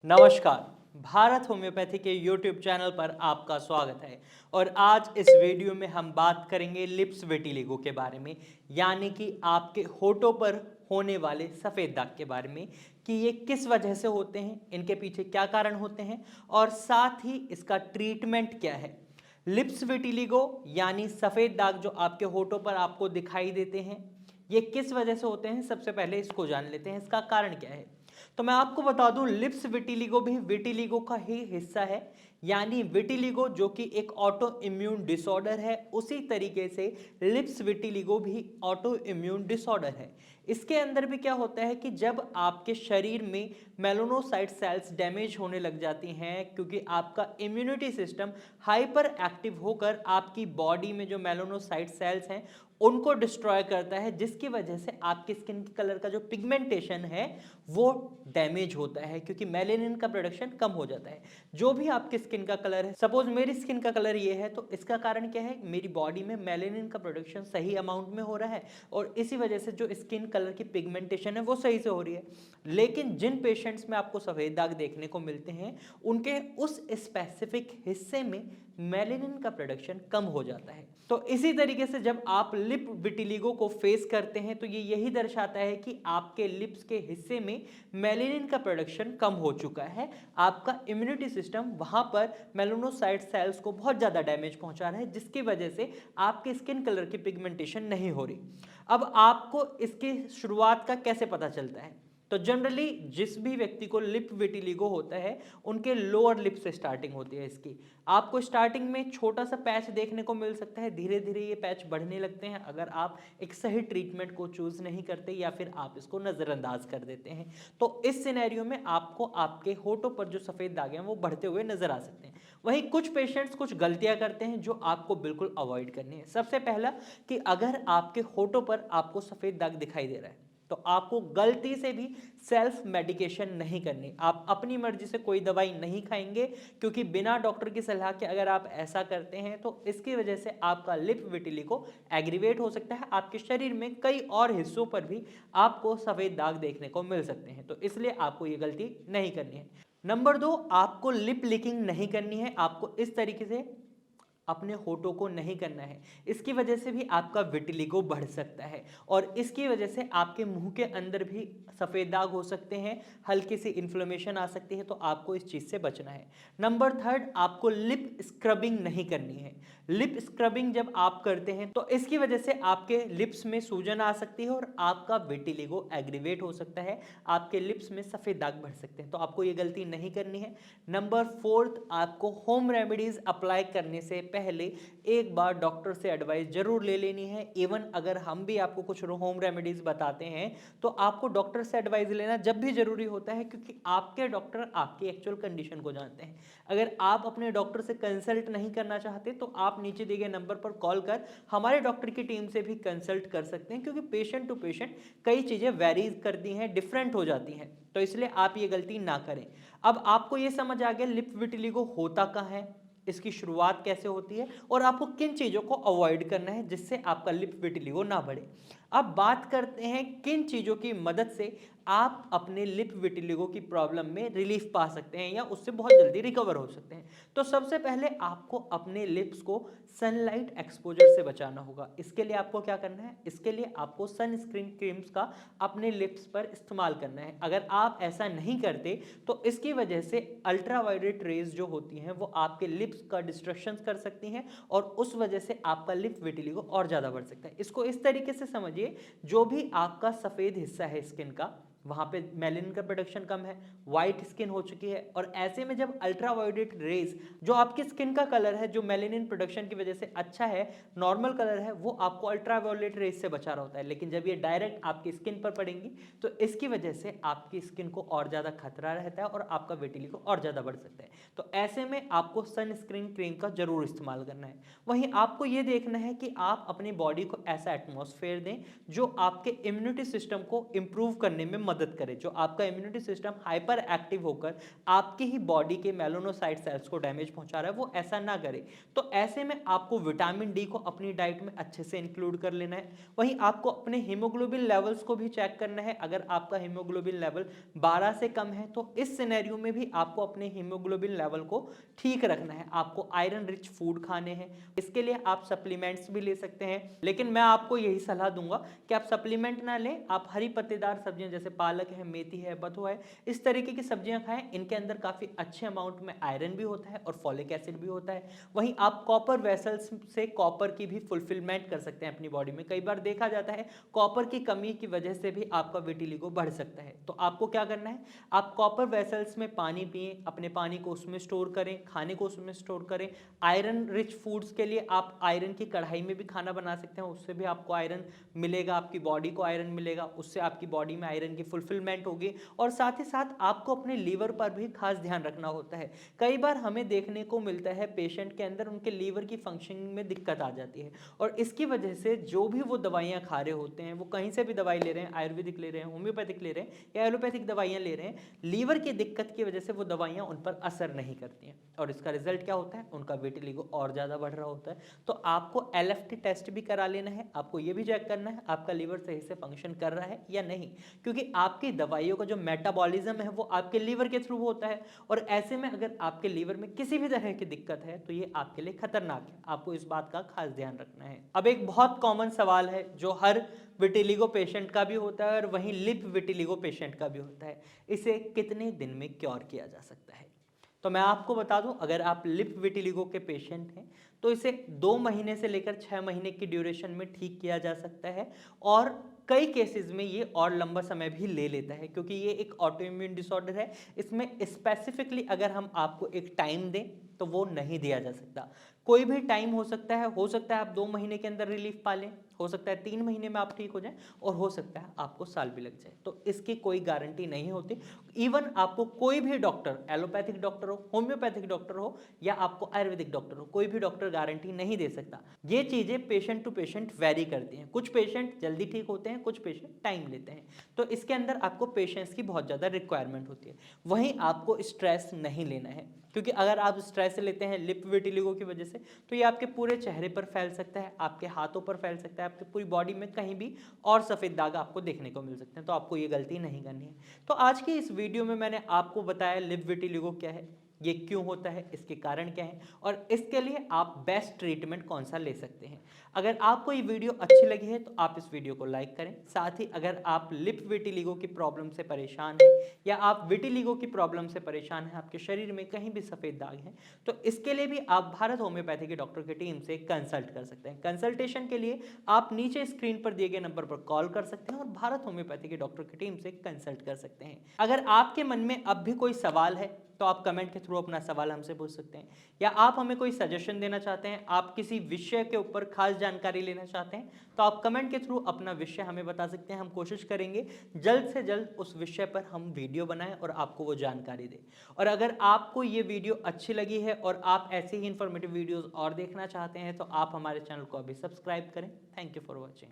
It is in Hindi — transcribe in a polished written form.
नमस्कार। भारत होम्योपैथी के यूट्यूब चैनल पर आपका स्वागत है और आज इस वीडियो में हम बात करेंगे लिप्स विटिलिगो के बारे में, यानी कि आपके होठों पर होने वाले सफ़ेद दाग के बारे में कि ये किस वजह से होते हैं, इनके पीछे क्या कारण होते हैं और साथ ही इसका ट्रीटमेंट क्या है। लिप्स विटिलिगो यानी सफ़ेद दाग जो आपके होठों पर आपको दिखाई देते हैं, ये किस वजह से होते हैं। सबसे पहले इसको जान लेते हैं, इसका कारण क्या है। तो मैं आपको बता दूं, लिप्स विटिलिगो भी विटिलिगो का ही हिस्सा है, यानी विटिलिगो जो कि एक ऑटो इम्यून डिसऑर्डर है, उसी तरीके से लिप्स विटिलिगो भी ऑटो इम्यून डिसऑर्डर है। इसके अंदर भी क्या होता है कि जब आपके शरीर में मेलानोसाइट सेल्स डैमेज होने लग जाती हैं, क्योंकि आपका इम्यूनिटी सिस्टम हाइपर एक्टिव होकर आपकी बॉडी में जो मेलानोसाइट सेल्स हैं उनको डिस्ट्रॉय करता है, जिसकी वजह से आपकी स्किन की कलर का जो पिगमेंटेशन है वो डैमेज होता है, क्योंकि मेलेनिन का प्रोडक्शन कम हो जाता है। जो भी आपकी स्किन का कलर है, सपोज मेरी स्किन का कलर ये है, तो इसका कारण क्या है, मेरी बॉडी में मेलेनिन का प्रोडक्शन सही अमाउंट में हो रहा है और इसी वजह से जो स्किन कलर की पिगमेंटेशन है वो सही से हो रही है। लेकिन जिन पेशेंट्स में आपको सफ़ेद दाग देखने को मिलते हैं, उनके उस स्पेसिफिक हिस्से में मेलेनिन का प्रोडक्शन कम हो जाता है। तो इसी तरीके से जब आप लिप विटिलिगो को फेस करते हैं तो ये यही दर्शाता है कि आपके लिप्स के हिस्से में मेलेनिन का प्रोडक्शन कम हो चुका है। आपका इम्यूनिटी सिस्टम वहां पर मेलानोसाइट सेल्स को बहुत ज़्यादा डैमेज पहुंचा रहा है, जिसकी वजह से आपके स्किन कलर की पिगमेंटेशन नहीं हो रही। अब आपको इसकी शुरुआत का कैसे पता चलता है। तो जनरली जिस भी व्यक्ति को लिप विटिलिगो होता है, उनके लोअर लिप से स्टार्टिंग होती है इसकी। आपको स्टार्टिंग में छोटा सा पैच देखने को मिल सकता है, धीरे धीरे ये पैच बढ़ने लगते हैं अगर आप एक सही ट्रीटमेंट को चूज नहीं करते या फिर आप इसको नज़रअंदाज कर देते हैं। तो इस सिनेरियो में आपको आपके होठों पर जो सफ़ेद दाग हैं वो बढ़ते हुए नजर आ सकते हैं। वहीं कुछ पेशेंट्स कुछ गलतियां करते हैं जो आपको बिल्कुल अवॉइड करनी है। सबसे पहला कि अगर आपके होठों पर आपको सफ़ेद दाग दिखाई दे रहा है तो आपको गलती से भी सेल्फ मेडिकेशन नहीं करनी। आप अपनी मर्जी से कोई दवाई नहीं खाएंगे, क्योंकि बिना डॉक्टर की सलाह के अगर आप ऐसा करते हैं तो इसकी वजह से आपका लिप विटिलिगो एग्रीवेट हो सकता है। आपके शरीर में कई और हिस्सों पर भी आपको सफ़ेद दाग देखने को मिल सकते हैं, तो इसलिए आपको ये गलती नहीं करनी है। नंबर 2, आपको लिप लिकिंग नहीं करनी है। आपको इस तरीके से अपने होठों को नहीं करना है, इसकी वजह से भी आपका विटिलिगो बढ़ सकता है और इसकी वजह से आपके मुंह के अंदर भी सफ़ेद दाग हो सकते हैं, हल्की सी इन्फ्लेमेशन आ सकती है, तो आपको इस चीज़ से बचना है। नंबर 3, आपको लिप स्क्रबिंग नहीं करनी है। लिप स्क्रबिंग जब आप करते हैं तो इसकी वजह से आपके लिप्स में सूजन आ सकती है और आपका विटिलिगो एग्रीवेट हो सकता है, आपके लिप्स में सफ़ेद दाग बढ़ सकते हैं, तो आपको ये गलती नहीं करनी है। नंबर 4, आपको होम रेमेडीज़ अप्लाई करने से पहले एक बार डॉक्टर से एडवाइस जरूर ले लेनी है। इवन अगर हम भी आपको कुछ होम रेमेडीज बताते हैं तो आपको डॉक्टर से एडवाइस लेना जब भी जरूरी होता है, क्योंकि आपके डॉक्टर आपकी एक्चुअल कंडीशन को जानते हैं। अगर आप अपने डॉक्टर से कंसल्ट नहीं करना चाहते तो आप नीचे दिए गए नंबर पर कॉल कर हमारे डॉक्टर की टीम से भी कंसल्ट कर सकते हैं, क्योंकि पेशेंट टू पेशेंट कई चीज़ें वेरीज करती हैं, डिफरेंट हो जाती हैं, तो इसलिए आप ये गलती ना करें। अब आपको ये समझ आ गया लिप विटिलिगो होता कहाँ है, इसकी शुरुआत कैसे होती है और आपको किन चीज़ों को अवॉइड करना है जिससे आपका लिप विटिलिगो ना बढ़े। अब बात करते हैं किन चीज़ों की मदद से आप अपने लिप विटिलिगो की प्रॉब्लम में रिलीफ पा सकते हैं या उससे बहुत जल्दी रिकवर हो सकते हैं। तो सबसे पहले आपको अपने लिप्स को सनलाइट एक्सपोजर से बचाना होगा। इसके लिए आपको क्या करना है, इसके लिए आपको सनस्क्रीन क्रीम्स का अपने लिप्स पर इस्तेमाल करना है। अगर आप ऐसा नहीं करते तो इसकी वजह से अल्ट्रावायलेट रेज जो होती हैं वो आपके लिप्स का डिस्ट्रक्शन कर सकती हैं और उस वजह से आपका लिप विटिलिगो और ज़्यादा बढ़ सकता है। इसको इस तरीके से समझिए, जो भी आपका सफ़ेद हिस्सा है स्किन का, वहाँ पे मेलानिन का प्रोडक्शन कम है, वाइट स्किन हो चुकी है, और ऐसे में जब अल्ट्रावायलेट रेज जो आपकी स्किन का कलर है, जो मेलानिन प्रोडक्शन की वजह से अच्छा है, नॉर्मल कलर है, वो आपको अल्ट्रावायलेट रेज से बचा रहा होता है, लेकिन जब ये डायरेक्ट आपकी स्किन पर पड़ेंगी तो इसकी वजह से आपकी स्किन को और ज़्यादा खतरा रहता है और आपका विटिलिगो और ज़्यादा बढ़ सकता है। तो ऐसे में आपको सनस्क्रीन क्रीम का जरूर इस्तेमाल करना है। वहीं आपको ये देखना है कि आप अपनी बॉडी को ऐसा एटमॉस्फेयर दें जो आपके इम्यूनिटी सिस्टम को इंप्रूव करने में मदद करे, जो आपका इम्यूनिटी सिस्टम हाइपर एक्टिव होकर आपकी ही बॉडी के मेलानोसाइट सेल्स को डैमेज पहुंचा रहा है, वो ऐसा ना करे। तो ऐसे में आपको विटामिन डी को अपनी डाइट में अच्छे से इंक्लूड कर लेना है। वहीं आपको अपने हीमोग्लोबिन लेवल्स को भी चेक करना है। अगर आपका हीमोग्लोबिन लेवल 12 से कम है तो इस सिनेरियो में भी आपको अपने हीमोग्लोबिन लेवल को ठीक रखना है। आपको आयरन रिच फूड खाने हैं, इसके लिए आप सप्लीमेंट्स भी ले सकते हैं, लेकिन मैं आपको यही सलाह दूंगा कि आप सप्लीमेंट ना लें, आप हरी पत्तेदार सब्जियां जैसे पालक है, मेथी है, बथुआ है, इस तरीके की सब्जियां खाएं। इनके अंदर काफी अच्छे अमाउंट में आयरन भी होता है और फॉलिक एसिड भी होता है। वहीं आप कॉपर वेसल्स से कॉपर की भी फुलफिलमेंट कर सकते हैं अपनी बॉडी में। कई बार देखा जाता है कॉपर की कमी की वजह से भी आपका विटिलिगो बढ़ सकता है। तो आपको क्या करना है, आप कॉपर वेसल्स में पानी पिएं, अपने पानी को उसमें स्टोर करें, खाने को उसमें स्टोर करें। आयरन रिच फूड्स के लिए आप आयरन की कढ़ाई में भी खाना बना सकते हैं, उससे भी आपको आयरन मिलेगा, आपकी बॉडी को आयरन मिलेगा, उससे आपकी बॉडी में आयरन की फुलफिलमेंट होगी। और साथ ही साथ आपको अपने लीवर पर भी खास ध्यान रखना होता है। कई बार हमें देखने को मिलता है पेशेंट के अंदर उनके लीवर की फंक्शनिंग में दिक्कत आ जाती है, और इसकी वजह से जो भी वो दवाइयाँ खा रहे होते हैं, वो कहीं से भी दवाई ले रहे हैं, आयुर्वेदिक ले रहे हैं, होम्योपैथिक ले रहे हैं या एलोपैथिक दवाइयाँ ले रहे हैं, लीवर की दिक्कत की वजह से वो दवाइयाँ उन पर असर नहीं करती हैं, और इसका रिजल्ट क्या होता है, उनका विटिलिगो और ज़्यादा बढ़ रहा होता है। तो आपको LFT टेस्ट भी करा लेना है। आपको ये भी चेक करना है आपका लीवर सही से फंक्शन कर रहा है या नहीं, क्योंकि आपकी दवाइयों का जो मेटाबॉलिज्म है वो आपके लीवर के थ्रू होता है, और ऐसे में अगर आपके लीवर में किसी भी तरह की दिक्कत है तो ये आपके लिए खतरनाक है। आपको इस बात का खास ध्यान रखना है। अब एक बहुत कॉमन सवाल है जो हर विटिलिगो पेशेंट का भी होता है और वहीं लिप विटिलिगो पेशेंट का भी होता है, इसे कितने दिन में क्योर किया जा सकता है। तो मैं आपको बता दूं, अगर आप लिप विटिलिगो के पेशेंट हैं तो इसे 2 महीने से लेकर 6 महीने की ड्यूरेशन में ठीक किया जा सकता है, और कई केसेस में ये और लंबा समय भी ले लेता है, क्योंकि ये एक ऑटो इम्यून डिसऑर्डर है। इसमें स्पेसिफिकली अगर हम आपको एक टाइम दें तो वो नहीं दिया जा सकता। कोई भी टाइम हो सकता है आप 2 महीने के अंदर रिलीफ पा लें, हो सकता है 3 महीने में आप ठीक हो जाएं, और हो सकता है आपको साल भी लग जाए। तो इसकी कोई गारंटी नहीं होती। इवन आपको कोई भी डॉक्टर, एलोपैथिक डॉक्टर हो, होम्योपैथिक डॉक्टर हो या आपको आयुर्वेदिक डॉक्टर हो, कोई भी डॉक्टर गारंटी नहीं दे सकता। ये चीज़ें पेशेंट टू पेशेंट वेरी करती हैं। कुछ पेशेंट जल्दी ठीक होते हैं, कुछ पेशेंट टाइम लेते हैं। तो इसके अंदर आपको पेशेंस की बहुत ज़्यादा रिक्वायरमेंट होती है। वहीं आपको स्ट्रेस नहीं लेना है, क्योंकि अगर आप स्ट्रेस लेते हैं लिप विटिलिगो की वजह से तो ये आपके पूरे चेहरे पर फैल सकता है, आपके हाथों पर फैल सकता है, आपकी पूरी बॉडी में कहीं भी और सफ़ेद दाग आपको देखने को मिल सकते हैं। तो आपको ये गलती नहीं करनी है। तो आज की इस वीडियो में मैंने आपको बताया लिप विटिलिगो क्या है, ये क्यों होता है, इसके कारण क्या है, और इसके लिए आप बेस्ट ट्रीटमेंट कौन सा ले सकते हैं। अगर आपको ये वीडियो अच्छी लगी है तो आप इस वीडियो को लाइक करें। साथ ही अगर आप लिप विटिलिगो की प्रॉब्लम से परेशान हैं या आप विटिलिगो की प्रॉब्लम से परेशान हैं, आपके शरीर में कहीं भी सफ़ेद दाग हैं, तो इसके लिए भी आप भारत होम्योपैथी के डॉक्टर की टीम से कंसल्ट कर सकते हैं। कंसल्टेशन के लिए आप नीचे स्क्रीन पर दिए गए नंबर पर कॉल कर सकते हैं और भारत होम्योपैथी के डॉक्टर की टीम से कंसल्ट कर सकते हैं। अगर आपके मन में अब भी कोई सवाल है तो आप कमेंट के थ्रू अपना सवाल हमसे पूछ सकते हैं, या आप हमें कोई सजेशन देना चाहते हैं, आप किसी विषय के ऊपर खास जानकारी लेना चाहते हैं, तो आप कमेंट के थ्रू अपना विषय हमें बता सकते हैं। हम कोशिश करेंगे जल्द से जल्द उस विषय पर हम वीडियो बनाएं और आपको वो जानकारी दें। और अगर आपको ये वीडियो अच्छी लगी है और आप ऐसे ही इंफॉर्मेटिव वीडियोज़ और देखना चाहते हैं तो आप हमारे चैनल को अभी सब्सक्राइब करें। Thank you for watching.